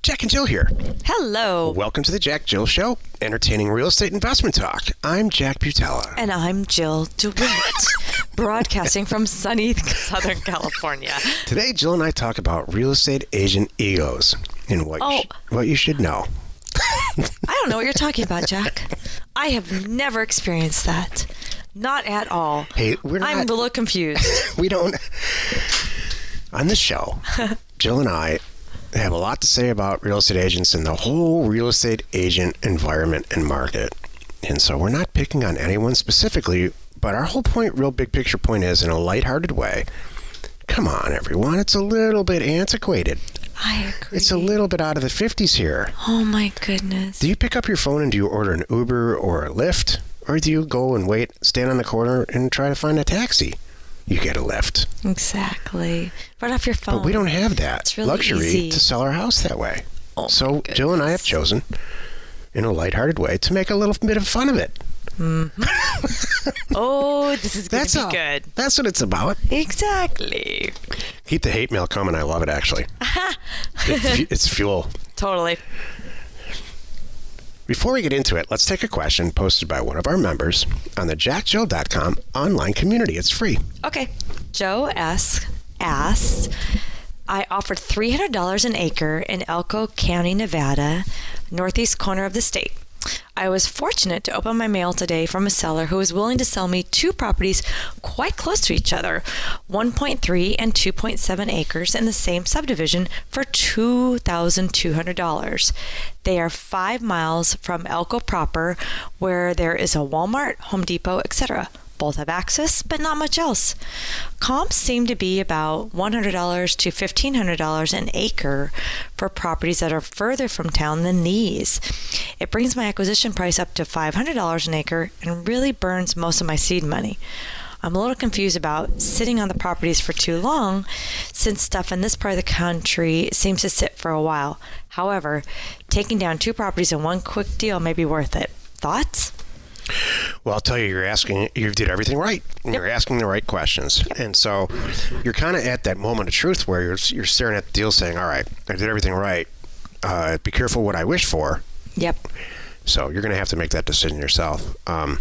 Jack and Jill here. Hello. Welcome to the Jack Jill Show, entertaining real estate investment talk. I'm Jack Butella. And I'm Jill DeWitt, broadcasting from sunny Southern California. Today, Jill and I talk about real estate agent egos and what you should know. I don't know what you're talking about, Jack. I have never experienced that. Not at all. Hey, I'm a little confused. We don't... On this show, Jill and I have a lot to say about real estate agents and the whole real estate agent environment and market. And so we're not picking on anyone specifically, but our whole point, real big picture point is, in a lighthearted way, come on, everyone, it's a little bit antiquated. I agree. It's a little bit out of the 50s here. Oh, my goodness. Do you pick up your phone and do you order an Uber or a Lyft? Or do you go and wait, stand on the corner and try to find a taxi? You get a Lyft. Exactly. Right off your phone. But we don't have that It's really luxury easy. to sell our house that way. Oh, so Jill and I have chosen, in a lighthearted way, to make a little bit of fun of it. Mm-hmm. Oh, this is going to be good. That's what it's about. Exactly. Keep the hate mail coming. I love it, actually. It's fuel. Totally. Before we get into it, let's take a question posted by one of our members on the JackJill.com online community. It's free. Okay. Joe asks, I offered $300 an acre in Elko County, Nevada, northeast corner of the state. I was fortunate to open my mail today from a seller who was willing to sell me two properties quite close to each other, 1.3 and 2.7 acres in the same subdivision for $2,200. They are 5 miles from Elko proper, where there is a Walmart, Home Depot, etc. Both have access, but not much else. Comps seem to be about $100 to $1,500 an acre for properties that are further from town than these. It brings my acquisition price up to $500 an acre and really burns most of my seed money. I'm a little confused about sitting on the properties for too long, since stuff in this part of the country seems to sit for a while. However, taking down two properties in one quick deal may be worth it. Thoughts? Well, I'll tell you, you did everything right. Yep. You're asking the right questions. Yep. And so you're kind of at that moment of truth where you're staring at the deal saying, all right, I did everything right. Be careful what I wish for. Yep. So you're going to have to make that decision yourself. I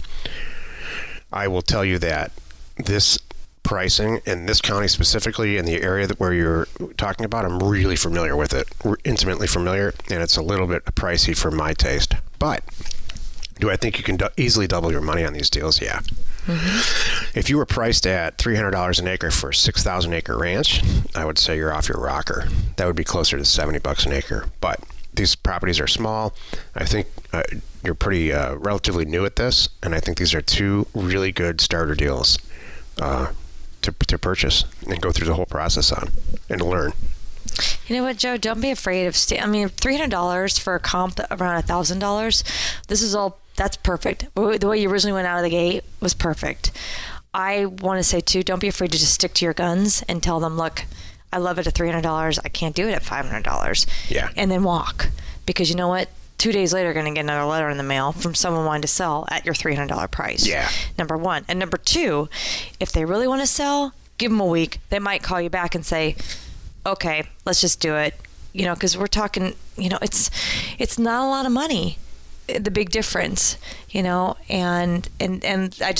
will tell you that this pricing in this county specifically, in the area where you're talking about, I'm really familiar with it. We're intimately familiar, and it's a little bit pricey for my taste. But do I think you can easily double your money on these deals? Yeah. Mm-hmm. If you were priced at $300 an acre for a 6,000 acre ranch, I would say you're off your rocker. That would be closer to $70 an acre. But these properties are small. I think you're pretty relatively new at this, and I think these are two really good starter deals to purchase and go through the whole process on and learn. You know what, Joe? Don't be afraid of $300 for a comp around $1,000. That's perfect. The way you originally went out of the gate was perfect. I want to say too, don't be afraid to just stick to your guns and tell them, look, I love it at $300. I can't do it at $500. Yeah. And then walk, because you know what? 2 days later, you're going to get another letter in the mail from someone wanting to sell at your $300 price. Yeah. Number one. And number two, if they really want to sell, give them a week. They might call you back and say, okay, let's just do it. Because we're talking, it's not a lot of money. The big difference, and I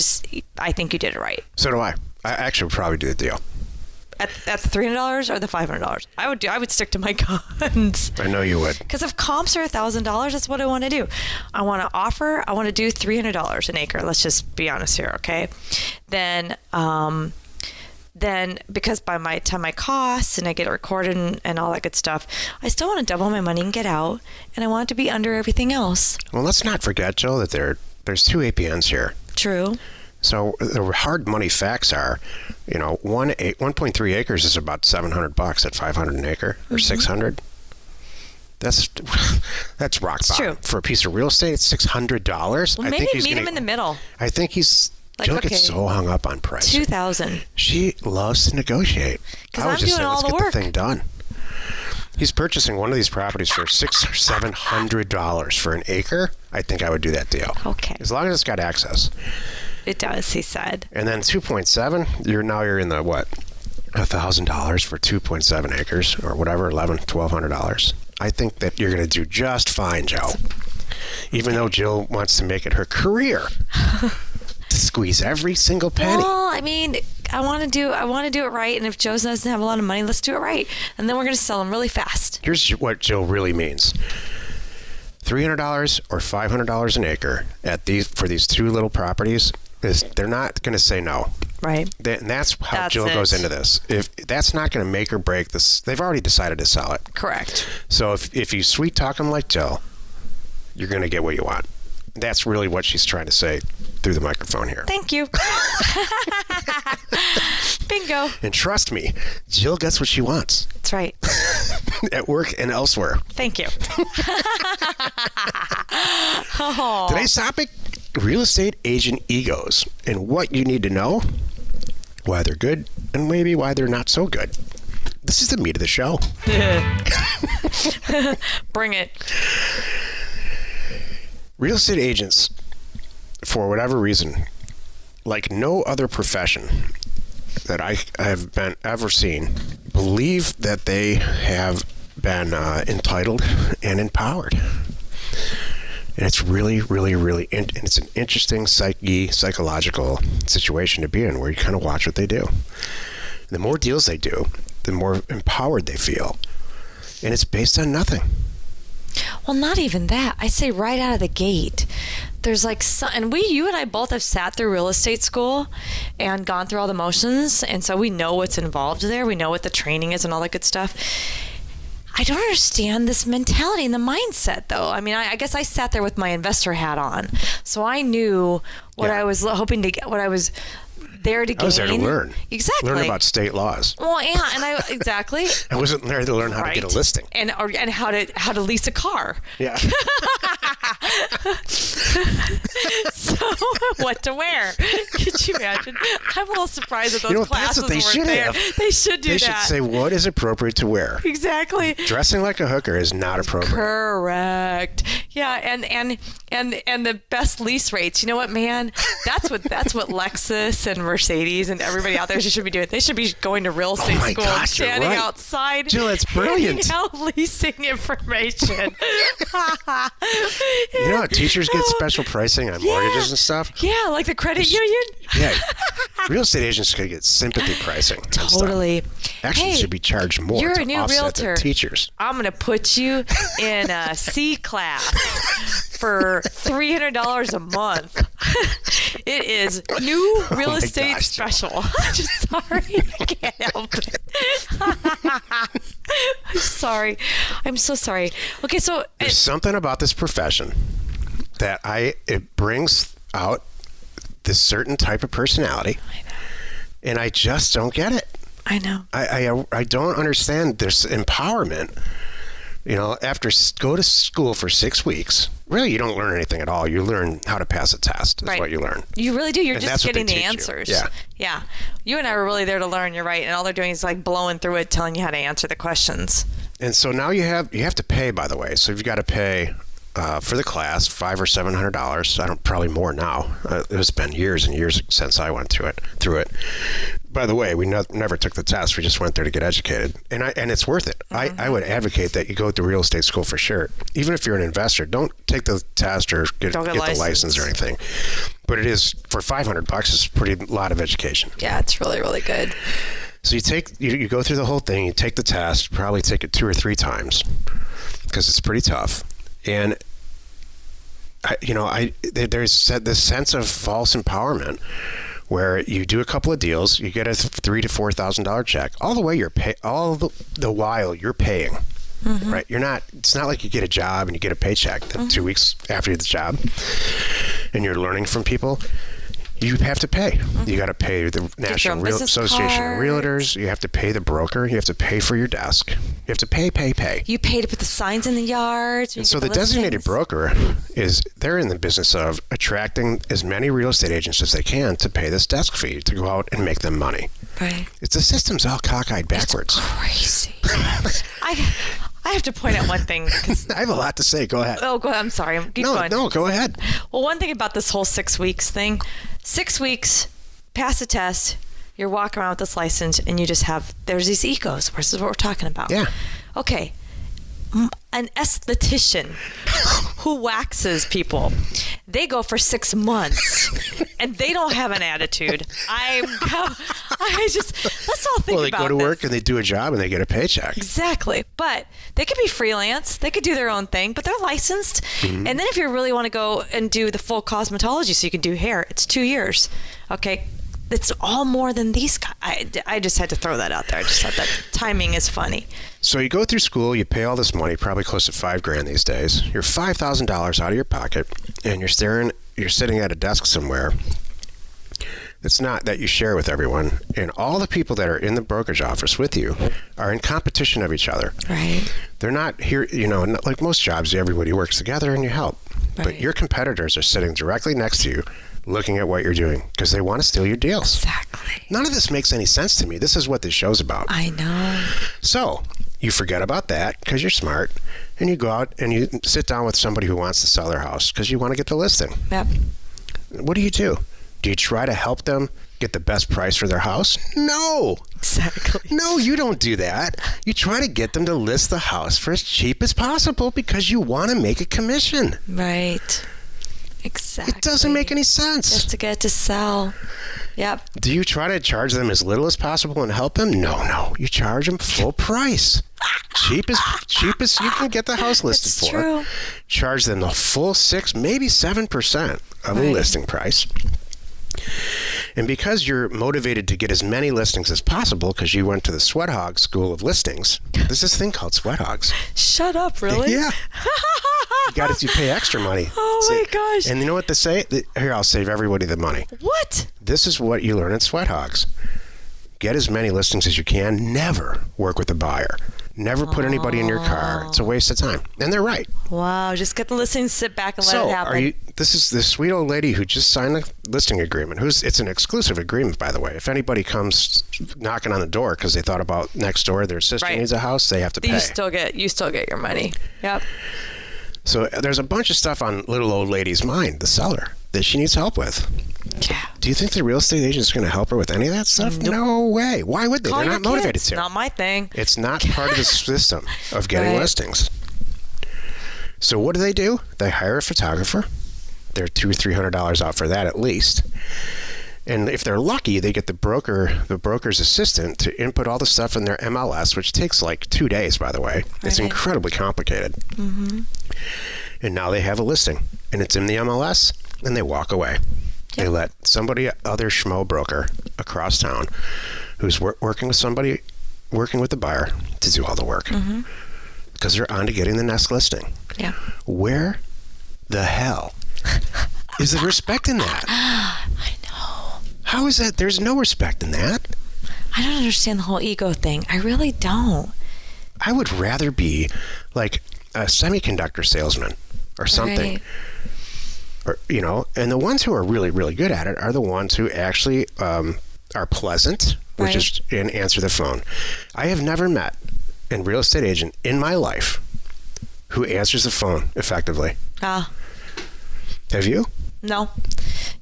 think you did it right. So do I. I actually would probably do the deal. At the $300 or the $500? I would stick to my guns. I know you would. Because if comps are $1,000, that's what I want to do. I want to do $300 an acre. Let's just be honest here, okay? Then because by my time I costs and I get it recorded and all that good stuff, I still want to double my money and get out, and I want it to be under everything else. Well, let's not forget, Joe, that there's two APNs here. True. So the hard money facts are, 1.3 acres is about $700 at $500 an acre, or $600. That's rock bottom. True. For a piece of real estate, it's $600. Well, maybe meet him in the middle. I think he's... Jill gets so hung up on price. $2,000. She loves to negotiate. Because I'm doing all the work. Let's get the thing done. He's purchasing one of these properties for $600 or $700 for an acre. I think I would do that deal. Okay. As long as it's got access. It does, he said. And then 2.7, you're in the what? $1,000 for 2.7 acres or whatever, $1,200. I think that you're going to do just fine, Joe. Even though Jill wants to make it her career to squeeze every single penny. Well, I mean, I want to do it right, and if Joe doesn't have a lot of money, let's do it right, and then we're going to sell them really fast. Here's what Jill really means: $300 or $500 an acre for these two little properties. They're not going to say no. Right. And that's how Jill goes into this. If that's not going to make or break this, they've already decided to sell it. Correct. So if you sweet talk them like Jill, you're going to get what you want. That's really what she's trying to say through the microphone here. Thank you. Bingo. And trust me, Jill gets what she wants. That's right. At work and elsewhere. Thank you. Oh. Today's topic: real estate agent egos and what you need to know, why they're good, and maybe why they're not so good. This is the meat of the show. Bring it. Real estate agents, for whatever reason, like no other profession that I have been ever seen, believe that they have been entitled and empowered. And it's really, really, really, and it's an interesting psychological situation to be in, where you kind of watch what they do. The more deals they do, the more empowered they feel. And it's based on nothing. Well, not even that. I say right out of the gate, there's like and you and I both have sat through real estate school and gone through all the motions, and so we know what's involved there. We know what the training is and all that good stuff. I don't understand this mentality and the mindset, though. I mean, I guess I sat there with my investor hat on, so I knew what I was hoping to get, what I was there to gain. I was there to learn. Exactly. Learn about state laws. Well, yeah, and exactly. I wasn't there to learn how to get a listing. And how to lease a car. Yeah. So what to wear? Could you imagine? I'm a little surprised that those classes that's what they weren't should there. have. They should do that. They should say what is appropriate to wear. Exactly. Dressing like a hooker is not appropriate. Correct. Yeah, and the best lease rates. You know what, man? That's what Lexus and Mercedes and everybody out there should be doing. They should be going to real estate school and standing outside. Jill, that's brilliant. Handing out leasing information. You know how teachers get special pricing on mortgages and stuff? Yeah, like the credit union. Yeah. Real estate agents could get sympathy pricing. Totally. Actually, should be charged more. You're to a new offset realtor. The teachers. I'm going to put you in a C class for $300 a month. It is new real estate special. I'm just sorry. I can't help it. I'm sorry. I'm so sorry. Okay, so there's something about this profession that it brings out this certain type of personality, and I just don't get it. I know. I don't understand this empowerment. You know, after go to school for 6 weeks, really you don't learn anything at all. You learn how to pass a test. That's what you learn. You really do. You're and just getting the answers. Yeah. Yeah. You and I were really there to learn. You're right. And all they're doing is like blowing through it, telling you how to answer the questions. And so now you have to pay, by the way. So you've got to pay for the class $500 or $700. Probably more now. It's been years and years since I went through it. By the way, we never took the test. We just went there to get educated, and it's worth it. Mm-hmm. I would advocate that you go to real estate school for sure. Even if you're an investor, don't take the test or get the license or anything. But it is for $500. It's a pretty lot of education. Yeah, it's really, really good. So you go through the whole thing. You take the test. Probably take it 2 or 3 times because it's pretty tough. And there's this sense of false empowerment where you do a couple of deals, you get a $3,000 to $4,000 check. All the while you're paying, mm-hmm. right? It's not like you get a job and you get a paycheck mm-hmm. 2 weeks after the job, and you're learning from people. You have to pay. Mm-hmm. You got to pay the National Association of Realtors. You have to pay the broker. You have to pay for your desk. You have to pay. You pay to put the signs in the yards. And so the designated broker they're in the business of attracting as many real estate agents as they can to pay this desk fee to go out and make them money. Right. The system's all cockeyed backwards. It's crazy. I have to point out one thing. I have a lot to say. Go ahead. Oh, go ahead. I'm sorry. Keep going. No, go ahead. Well, one thing about this whole 6 weeks thing, 6 weeks, pass the test, You're walking around with this license and you just have, there's these egos. This is what we're talking about. Yeah. Okay. An esthetician who waxes people, they go for 6 months and they don't have an attitude. Let's all think about this. Well, they go to work and they do a job and they get a paycheck. Exactly. But they could be freelance. They could do their own thing, but they're licensed. Mm-hmm. And then if you really want to go and do the full cosmetology so you can do hair, it's 2 years. Okay. It's all more than these guys. I just had to throw that out there. I just thought that timing is funny. So you go through school, you pay all this money, probably close to $5,000 these days. You're $5,000 out of your pocket, and you're sitting at a desk somewhere. It's not that you share with everyone, and all the people that are in the brokerage office with you are in competition of each other. Right. They're not here, not like most jobs, everybody works together and you help. Right. But your competitors are sitting directly next to you, looking at what you're doing because they want to steal your deals. Exactly. None of this makes any sense to me. This is what this show's about. I know. So you forget about that because you're smart, and you go out and you sit down with somebody who wants to sell their house because you want to get the listing. Yep. What do? Do you try to help them get the best price for their house? No. Exactly. No, you don't do that. You try to get them to list the house for as cheap as possible because you want to make a commission. Right. Exactly. It doesn't make any sense. Just to get to sell. Yep. Do you try to charge them as little as possible and help them? No. You charge them full price. Cheap as you can get the house listed It's for. True. Charge them the full 6, maybe 7% of the listing price. And because you're motivated to get as many listings as possible because you went to the Sweat Hog School of Listings, there's this thing called Sweat Hogs. Shut up, really? Yeah. You pay extra money. Oh my gosh. And you know what they say? Here, I'll save everybody the money. What? This is what you learn at Sweat Hogs. Get as many listings as you can. Never work with a buyer. Never put anybody in your car. It's a waste of time. And they're right. Wow. Just get the listing, sit back and let it happen. This is this sweet old lady who just signed a listing agreement. It's an exclusive agreement, by the way. If anybody comes knocking on the door because they thought about next door, their sister needs a house, they have to pay. You still get your money. Yep. So there's a bunch of stuff on little old lady's mind, the seller, that she needs help with. Yeah. Do you think the real estate agent is going to help her with any of that stuff? Nope. No way. Why would they? They're not motivated to. Not my thing. It's not part of the system of getting listings. So what do? They hire a photographer. They're $200 or $300 out for that at least. And if they're lucky, they get the broker's assistant to input all the stuff in their MLS, which takes like 2 days, by the way. Right. It's incredibly complicated. Mm-hmm. And now they have a listing, and it's in the MLS, and they walk away. Yep. They let other schmo broker across town who's working with the buyer to do all the work. Mm-hmm. Because they're on to getting the next listing. Yeah. Where the hell is the respect in that? I know. How is that? There's no respect in that. I don't understand the whole ego thing. I really don't. I would rather be like a semiconductor salesman or something. Right. Or, and the ones who are really, really good at it are the ones who actually are pleasant, and answer the phone. I have never met a real estate agent in my life who answers the phone effectively. Have you? No.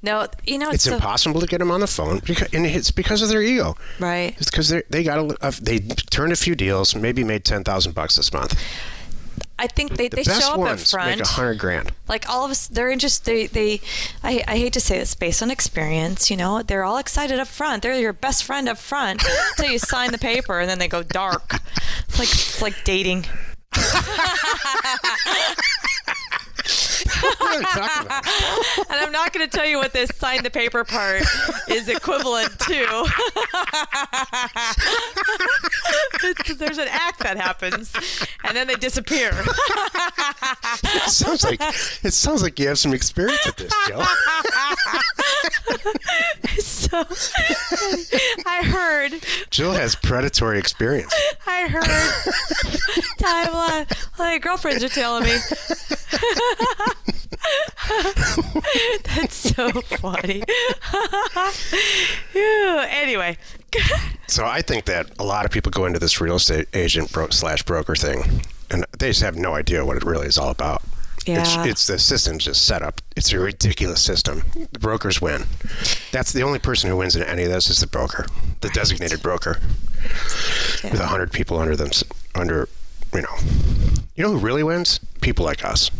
It's impossible to get them on the phone, and it's because of their ego. Right. It's because they turned a few deals, maybe made $10,000 this month. I think they the show best up ones up front. Make $100,000. Like all of us, they're interested. I hate to say this, based on experience. They're all excited up front. They're your best friend up front until you sign the paper, and then they go dark. It's like dating. What are we talking about? And I'm not going to tell you what this sign the paper part is equivalent to. There's an act that happens, and then they disappear. It sounds like you have some experience with this, Jill. So, I heard. Jill has predatory experience. I heard. My girlfriends are telling me. That's so funny. Anyway. So I think that a lot of people go into this real estate agent /broker thing, and they just have no idea what it really is all about. Yeah. It's the system's just set up. It's a ridiculous system. The brokers win. That's the only person who wins in any of this is the broker, the designated broker, with 100 people under them. You know who really wins? People like us.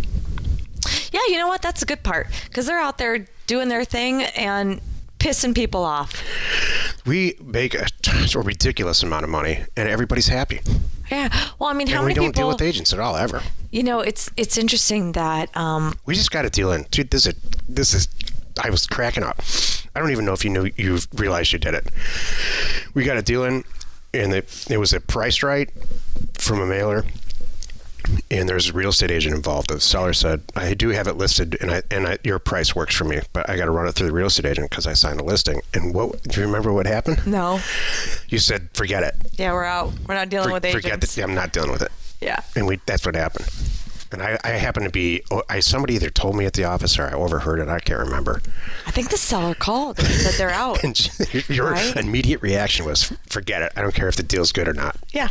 Yeah, you know what? That's a good part because they're out there doing their thing and pissing people off. We make a ridiculous amount of money, and everybody's happy. Yeah. Well, I mean, how and many we don't people? deal with agents at all, ever. You know, it's interesting that we just got a deal in. Dude, this is. I was cracking up. I don't even know if you realized you did it. We got a deal in, and it was a price right from a mailer. And there's a real estate agent involved. The seller said, "I do have it listed, and your price works for me, but I got to run it through the real estate agent because I signed a listing." And do you remember what happened? No. You said, "Forget it." Yeah, we're out. We're not dealing with agents. Forget it. I'm not dealing with it. Yeah. And that's what happened. And I happened to be. Somebody either told me at the office or I overheard it. I can't remember. I think the seller called and said they're out. And your immediate reaction was, "Forget it. I don't care if the deal's good or not." Yeah.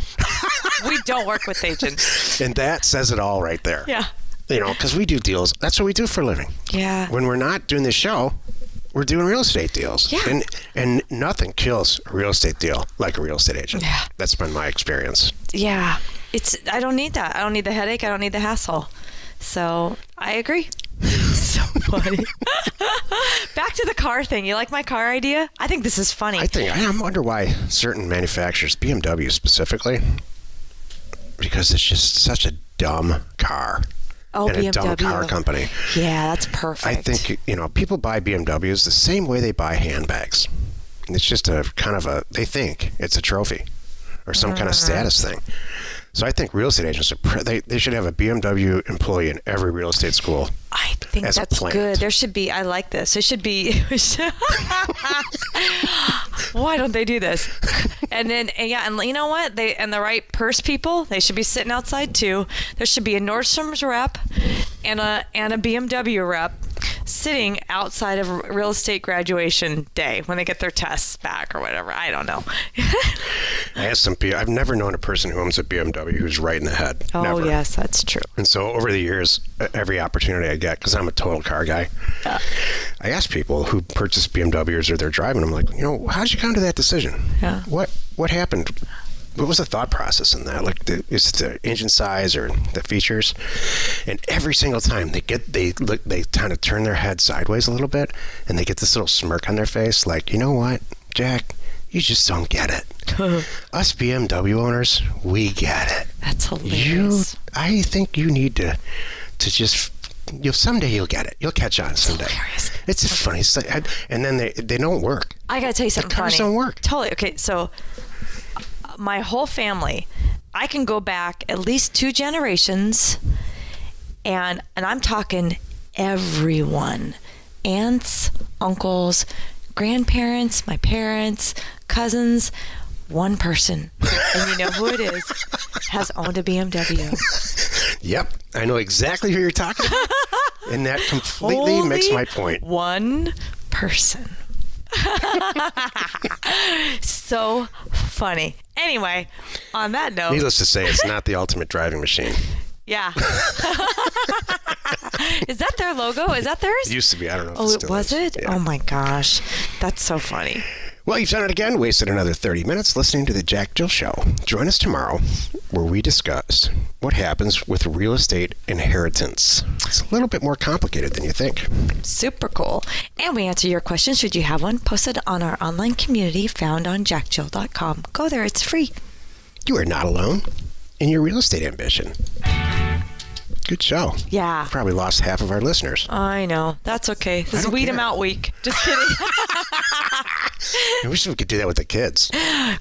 We don't work with agents. And that says it all right there. Yeah. Because we do deals. That's what we do for a living. Yeah. When we're not doing this show, we're doing real estate deals. Yeah. And nothing kills a real estate deal like a real estate agent. Yeah. That's been my experience. Yeah. I don't need that. I don't need the headache. I don't need the hassle. So I agree. So funny. Back to the car thing. You like my car idea? I think this is funny. I wonder why certain manufacturers, BMW specifically, because it's just such a dumb car. Oh, and BMW. a dumb car company. Yeah, that's perfect. I think, people buy BMWs the same way they buy handbags. It's just they think it's a trophy or some kind of status thing. So I think real estate agents they should have a BMW employee in every real estate school. I think that's good. There should be. I like this. It should be. Why don't they do this? And then and you know what? And the right purse people, they should be sitting outside too. There should be a Nordstrom's rep and a BMW rep sitting outside of real estate graduation day when they get their tests back or whatever. I don't know. I asked some people. I've never known a person who owns a BMW who's right in the head. Oh, never. Yes, that's true. And so over the years, every opportunity I get, because I'm a total car guy, I ask people who purchase BMWs or they're driving, I'm like, how did you come to that decision? Yeah. What happened? What was the thought process in that? Like, is it the engine size or the features? And every single time they kind of turn their head sideways a little bit, and they get this little smirk on their face, like, you know what, Jack, you just don't get it. Us BMW owners, we get it. That's hilarious. I think you need to just. Someday you'll get it. You'll catch on someday. Hilarious. It's funny. And then they don't work. I gotta tell you something funny. The cars don't work. Totally. Okay, so my whole family, I can go back at least 2 generations, and I'm talking everyone. Aunts, uncles, grandparents, my parents, cousins, one person, and you know who it is, has owned a BMW. Yep, I know exactly who you're talking about, and that completely makes my point. One person. So funny. Anyway, on that note. Needless to say, it's not the ultimate driving machine. Yeah. Is that their logo? Is that theirs? It used to be. I don't know if Oh, it still was is. it? Yeah. Oh my gosh. That's so funny. Well, you've done it again. Wasted another 30 minutes listening to the JackJill Show. Join us tomorrow where we discuss what happens with real estate inheritance. It's a little bit more complicated than you think. Super cool. And we answer your questions, should you have one, posted on our online community found on JackJill.com. Go there. It's free. You are not alone in your real estate ambition. Good show. Yeah. Probably lost half of our listeners. I know. That's okay. This is don't Weed 'em care. Out week. Just kidding. I wish we could do that with the kids.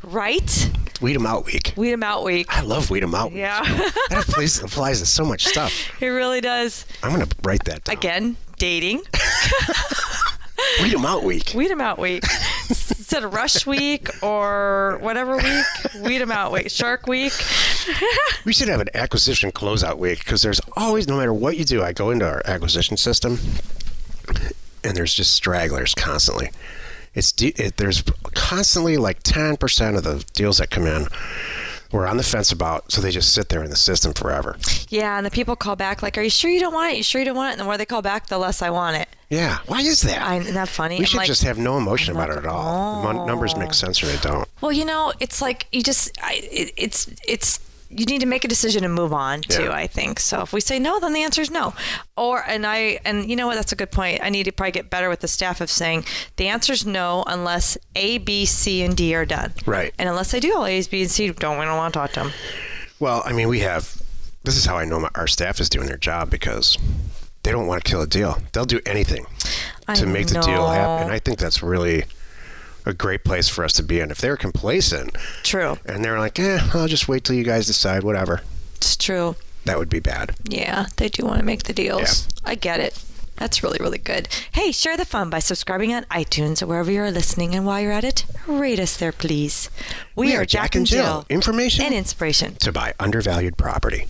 Right? Weed 'em out week. Weed 'em Out week. I love Weed 'em out. Yeah. That applies to so much stuff. It really does. I'm going to write that down. Again, dating. Weed 'em out week. Weed 'em Out week. Instead of Rush Week or whatever week, Weed 'em Out week. Shark Week. We should have an acquisition closeout week because there's always, no matter what you do, I go into our acquisition system and there's just stragglers constantly. There's constantly like 10% of the deals that come in. we're on the fence about, so they just sit there in the system forever. Yeah, and the people call back like, are you sure you don't want it? You sure you don't want it? And the more they call back, the less I want it. Yeah, why is that? Isn't that funny? We should just have no emotion about it at all. The numbers make sense or they don't. Well, it's like you just, you need to make a decision and move on too, I think. So if we say no, then the answer is no. And you know what, that's a good point. I need to probably get better with the staff of saying the answer is no unless A, B, C, and D are done. Right. And unless they do all A's, B, and C, we don't want to talk to them. Well, I mean, this is how I know our staff is doing their job, because they don't want to kill a deal. They'll do anything to make the deal happen. And I think that's really a great place for us to be in. If they're complacent, true, and they're like, I'll just wait till you guys decide, whatever. It's true. That would be bad. Yeah, they do want to make the deals. Yeah. I get it. That's really, really good. Hey, share the fun by subscribing on iTunes or wherever you're listening. And while you're at it, rate us there, please. We are Jack and Jill. Information and inspiration to buy undervalued property.